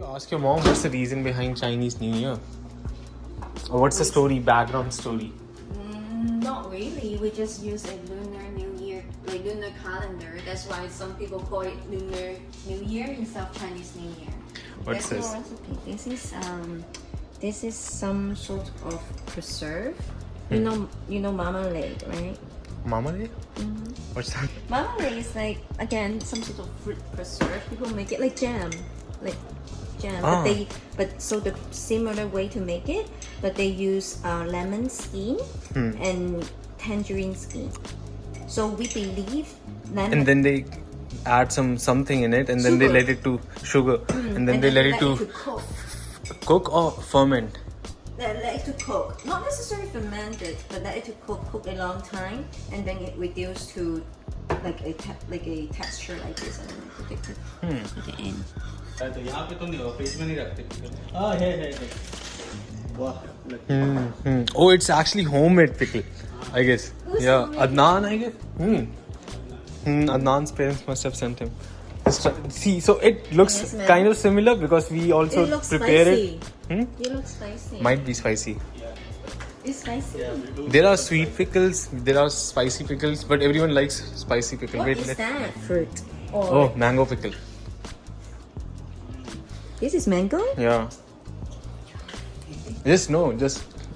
You ask your mom what's the reason behind Chinese New Year? Or what's the story, background story? Not really. We just use a lunar New Year, like lunar calendar. That's why some people call it Lunar New Year instead of Chinese New Year. What's this? No recipe. This is some sort of preserve. You know marmalade, right? Marmalade? What's that? Marmalade is like, again, some sort of fruit preserve. People make it like jam, but so the similar way to make it, but they use lemon skin and tangerine skin. So we believe lemon. And then they add something in it, and then they let it to sugar, and then they let it to cook or ferment. Let it to cook, not necessarily fermented, but let it to cook a long time, and then it reduces to like a texture like this, and then put it in. यहाँ पे तो नहीं होगा, fridge में नहीं रखते। है वाह। Oh, it's actually homemade pickle, I guess. Yeah, Adnan, I guess. Adnan's parents must have sent him. See, so it looks kind of similar because we also prepare it. It looks spicy. Might be spicy. It's spicy. Yeah, There are sweet pickles, there are spicy pickles, but everyone likes spicy pickle. What is that fruit? Oh, mango pickle. This is mango? Yeah. Just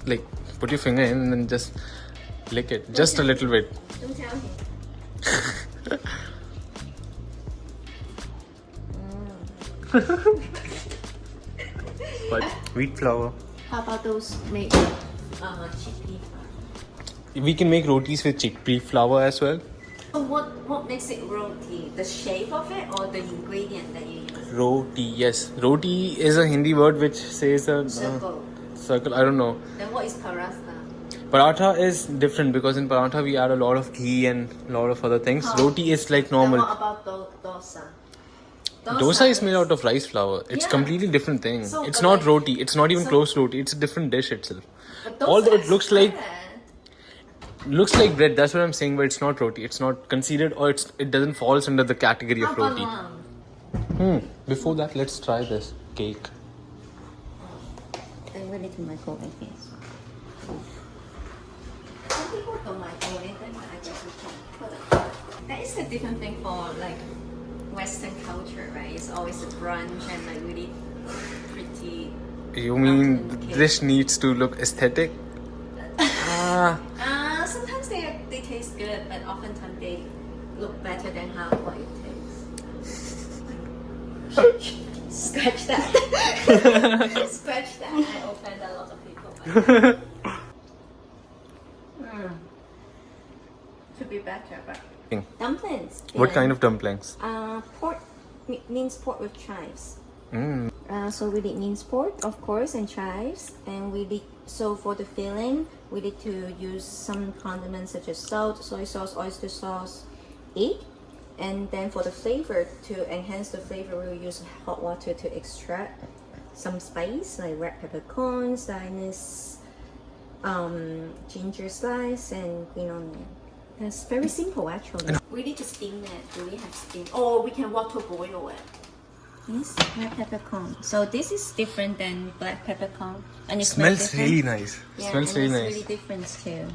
like put your finger in and then just lick it. Just a little bit. Don't tell him. But wheat flour. How about those made with chickpea flour? We can make rotis with chickpea flour as well. So what makes it roti? The shape of it or the ingredient that you use? Roti, yes. Roti is a Hindi word which says a circle. I don't know. Then what is paratha? Paratha is different because in paratha we add a lot of ghee and a lot of other things. Roti is like normal. And what about dosa? Dosa is made out of rice flour. It's completely different thing. So, it's not roti. It's not even close to roti. It's a different dish itself. But Although it looks like bread. bread. That's what I'm saying. But it's not roti. It's not considered, or it doesn't fall under the category of roti. Before that, let's try this cake. I'm ready to microwave this. Some people don't microwave them, but I guess we can put it. That is a different thing for like Western culture, right? It's always a brunch and like really pretty. You mean this needs to look aesthetic? Sometimes they taste good, but oftentimes they look better than what it tastes. Scratch that. Scratch that. I offend a lot of people. Could be better, but dumplings. What kind of dumplings? Pork, minced pork with chives. So we did minced pork, of course, and chives, and so for the filling, we need to use some condiments such as salt, soy sauce, oyster sauce, egg, and then for the flavor, to enhance the flavor, we will use hot water to extract some spice like red peppercorns, anise, ginger slice, and green onion. That's very simple actually. We need to steam it. Do we have steam? Or we can water boil it. Yes, red peppercorn. So this is different than black peppercorn, and it Smells really nice. Yeah, Smells really nice. Really different too.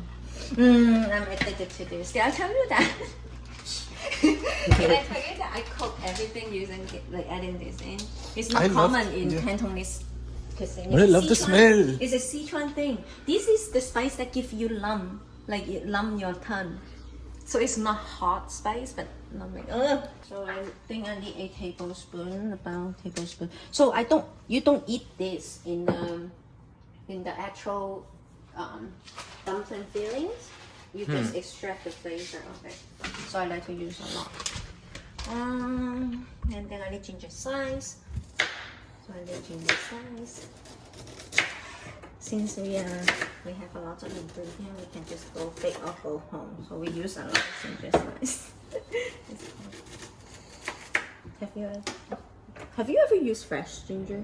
I'm addicted to this. Did I tell you that? Did I tell you that I cook everything using like adding this in? It's not common in Cantonese cuisine. But I love the smell. It's a Sichuan thing. This is the spice that gives you lump, like it lump your tongue. So it's not hot spice, but not like So I think I need a tablespoon, about a tablespoon. So you don't eat this in the actual dumpling fillings. You just extract the flavor of it. So I like to use a lot. And then I need ginger slice. So I need ginger slice. Since we have a lot of ingredients, we can just go big or go home. So we use a lot of ginger slice. Have you ever used fresh ginger?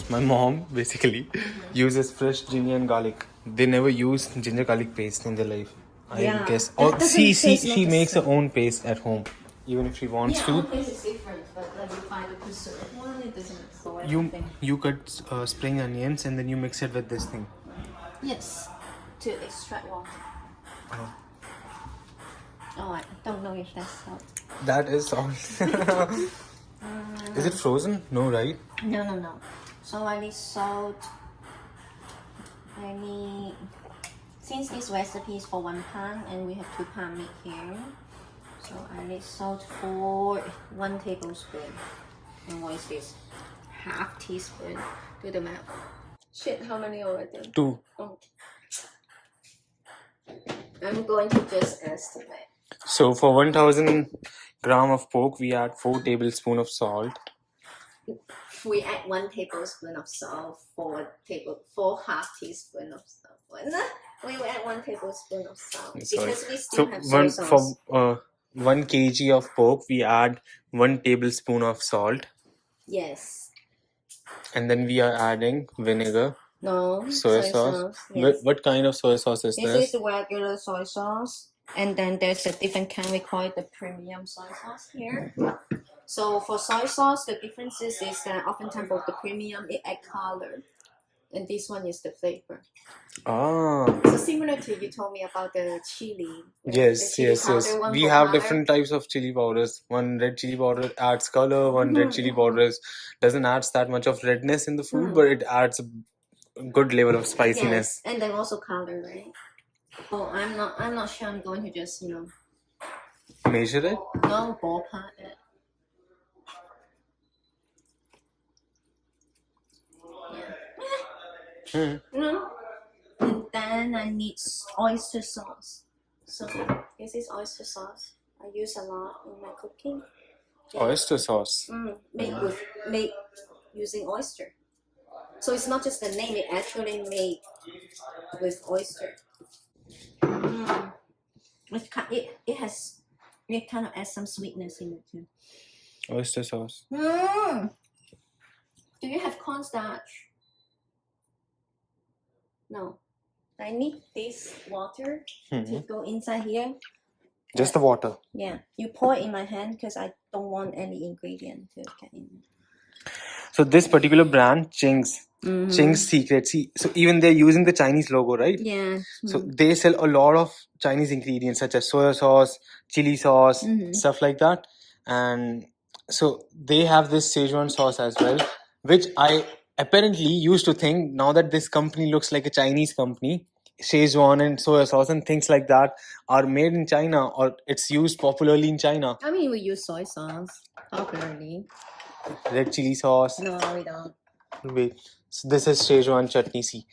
My mom basically uses fresh ginger and garlic. They never use ginger garlic paste in their life, I guess. Or she makes her own paste at home. even if she wants Yeah, to. all place is different, but like you find a preserved one, it doesn't go everything. You cut spring onions and then you mix it with this thing. Yes, to extract water. Oh, I don't know if that's salt. That is salt. Is it frozen? No, right? No. So I need salt. I need, since this recipe is for 1 pound and we have 2 pound meat here, so I need salt for 1 tablespoon. And what is this? Half teaspoon. Do the math. Shit, how many already? 2. Oh. I'm going to just estimate. So for 1000 gram of pork, we add 4 tablespoons of salt. We add 1 tablespoon of salt, 4 half teaspoon of salt. We will add 1 tablespoon of salt Sorry. because we still So have soy sauce. for 1 kg of pork, we add 1 tablespoon of salt, Yes. and then we are adding vinegar, No. soy sauce. Yes. What kind of soy sauce is This this? is the regular soy sauce, and then there's a different kind. We call it the premium soy sauce here. So for soy sauce, the difference is that oftentimes for the premium, it adds color, and this one is the flavor. Ah. So similar to you told me about the chili. Yes, the chili yes. one We for have color. different types of chili powders. One red chili powder adds color. One red chili powder doesn't add that much of redness in the food, but it adds a good level of spiciness. Yes, and then also color, right? Oh, I'm not sure. I'm going to just Measure it. no ballpark it. No. And then I need oyster sauce. So this is oyster sauce. I use a lot in my cooking. Oyster sauce. Made using oyster. So it's not just the name; it actually made with oyster. It kind of adds some sweetness in it too. Oyster sauce. Do you have cornstarch? No. I need this water to go inside here. Just the water. Yeah, you pour it in my hand because I don't want any ingredient to get in. So this particular brand, Ching's Secret. See, so even they're using the Chinese logo, right? Yeah. So they sell a lot of Chinese ingredients such as soy sauce, chili sauce, stuff like that. And so they have this Szechuan sauce as well, which I apparently used to think, now that this company looks like a Chinese company, Szechuan and soy sauce and things like that are made in China, or it's used popularly in China. I mean, we use soy sauce popularly. Red chili sauce. No, we don't. Wait. So this is Szechuan chutney, see,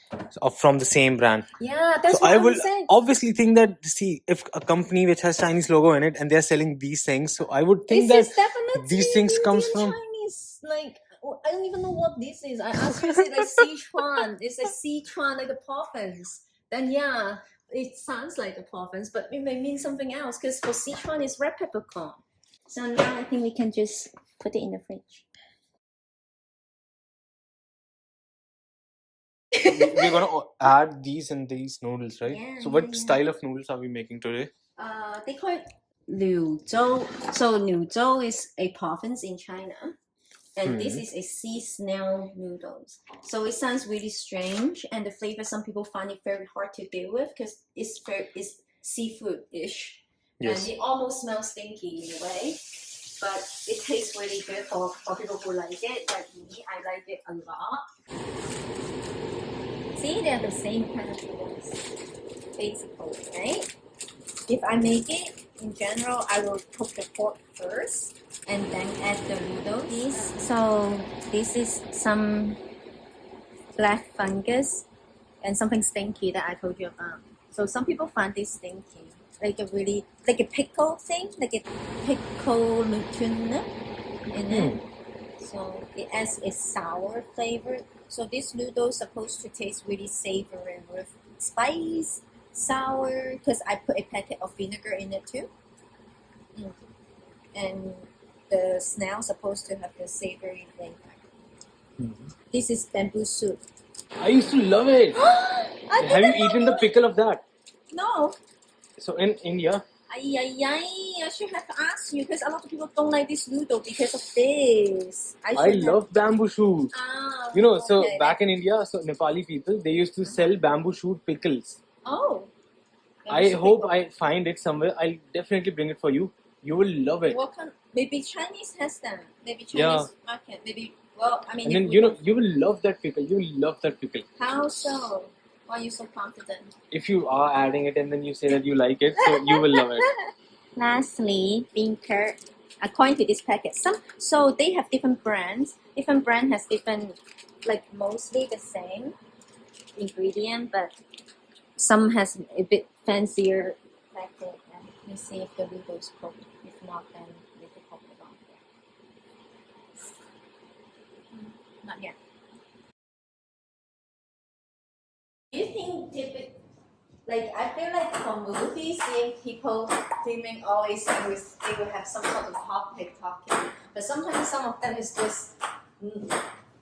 from the same brand. Yeah, that's So what I I'm will saying. obviously think that, see, if a company which has Chinese logo in it and they're selling these things, so I would think This is that definitely these things comes from Chinese. Like, I don't even know what this is. I asked you, is it like Sichuan? It's a Sichuan, like the province. Then yeah, it sounds like a province, but it may mean something else because for Sichuan it's red peppercorn. So now I think we can just put it in the fridge. we're gonna add these and these noodles, right? Yeah, so what yeah. style of noodles are we making today? They call it Liu Zhou. So Liu Zhou is a province in China. And this is a sea snail noodles. So it sounds really strange, and the flavor, some people find it very hard to deal with because it's seafood-ish. Yes. And it almost smells stinky in a way. But it tastes really good for people who like it. Like me, I like it a lot. See, they're the same kind of noodles, basically, right? If I make it, in general, I will cook the pork first and then add the noodles. So this is some black fungus and something stinky that I told you about. So some people find this stinky, like a pickle thing, like a pickle tuna in it. So it adds a sour flavor. So this noodle is supposed to taste really savory with spice, sour, because I put a packet of vinegar in it too. And the snail is supposed to have the savory flavor. This is bamboo soup. I used to love it. Have you eaten the pickle of that? No, So in India, I I should have asked you because a lot of people don't like this noodle because of this. I should have- love bamboo shoot. Ah, You know, so okay. back in India, so Nepali people, they used to sell bamboo shoot pickles. Oh. I hope I find it somewhere. I'll definitely bring it for you. You will love it. What kind? Maybe Chinese has them. Maybe Chinese Yeah. market. Maybe. Well, I mean. And if then we you know don't- you will love that pickle. You will love that pickle. How so? Why are you so confident? If you are adding it and then you say that you like it, so you will love it. Lastly, beaker. According to this packet, so they have different brands. Different brand has different, like mostly the same ingredient, but some has a bit fancier packet. And let me see if the label is cooked. If not, then we can cook it on here. Not yet. Do you think like I feel like for movies, seeing people filming always they will have some sort of topic talking, but sometimes some of them is just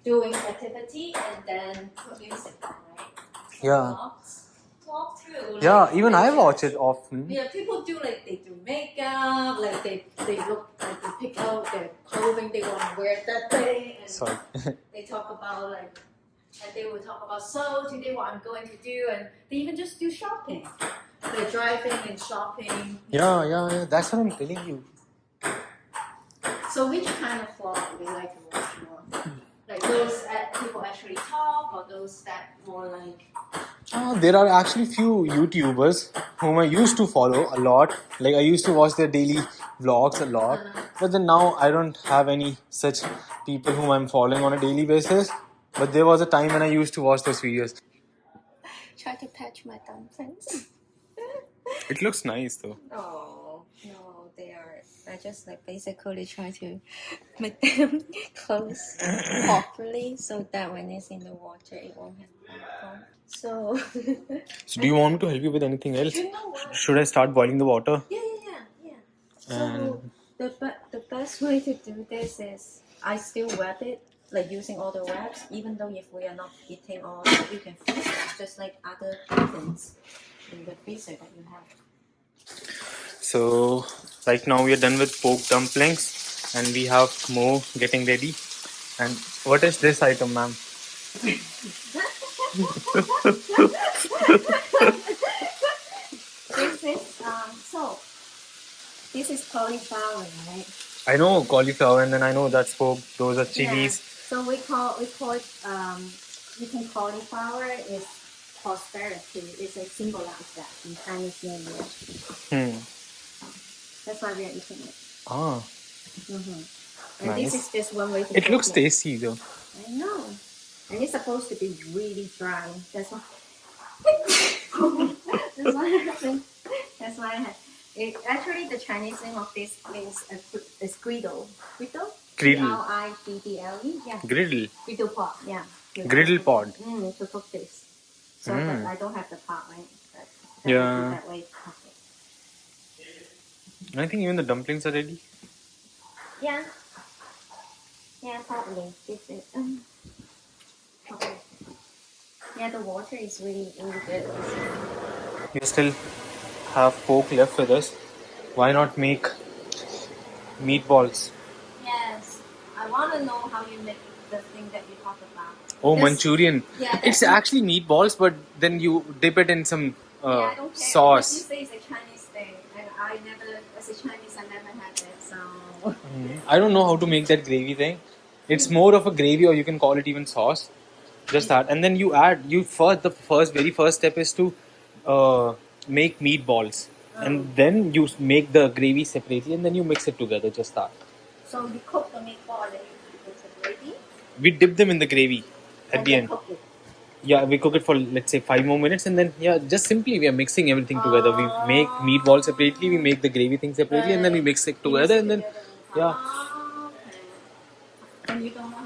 doing activity and then put music on, right? So Yeah. Talk through. Like, Yeah, even I watch it often. Yeah, people do like they do makeup, like they look like they pick out their clothing they want to wear that day, and Sorry. they talk about like. And they will talk about, so today what I'm going to do, and they even just do shopping. They're driving and shopping. Yeah. That's what I'm telling you. So which kind of vlog do you like to watch more? Like those that people actually talk, or those that more like... There are actually few YouTubers whom I used to follow a lot. Like I used to watch their daily vlogs a lot. But then now I don't have any such people whom I'm following on a daily basis. But there was a time when I used to watch those videos. Try to patch my dumplings. It looks nice though. Oh, no, they are... I just like basically try to make them close properly so that when it's in the water it won't have problem. So... So do you want me to help you with anything else? You know what? Should I start boiling the water? Yeah. So the best way to do this is I still wrap it, like using all the wraps, even though if we are not eating all, you can freeze it, just like other things in the freezer that you have. So right now we are done with pork dumplings and we have more getting ready. And what is this item, ma'am? This is cauliflower, right? I know cauliflower and then I know that's pork. Those are chilies. Yeah. So we call it eating cauliflower is prosperity. It's like symbolize that in Chinese New Year. That's why we are eating it. Ah. And Nice. this is just one way to It cook looks tasty though. I know. And it's supposed to be really dry. That's why. That's why I had. Actually, the Chinese name of this is griddle. Griddle? Griddle. Griddle. Yeah. Griddle. Griddle pot. Yeah. Griddle pod. To cook this. So but I don't have the pot, right? But Yeah. That way to cook it. I think even the dumplings are ready. Yeah. Yeah, probably. This is. Okay. Yeah, the water is really good. We still have pork left with us. Why not make meatballs? Yes. I want to know how you make the thing that you talk about. Oh, This- Manchurian. Yeah, It's actually meatballs, but then you dip it in some I don't care. sauce. You say it's a Chinese thing, and I never, as a Chinese, I never had it. So I don't know how to make that gravy thing. It's more of a gravy, or you can call it even sauce. Just that, and then you add. The very first step is to make meatballs, and then you make the gravy separately, and then you mix it together. Just that. So you cook the meatball, then you put the gravy, We dip them in the gravy at and the then end. cook it. Yeah, we cook it for let's say 5 more minutes, and then just simply we are mixing everything together. We make meatballs separately, we make the gravy thing separately, and then we mix it together, and then Okay. And you don't know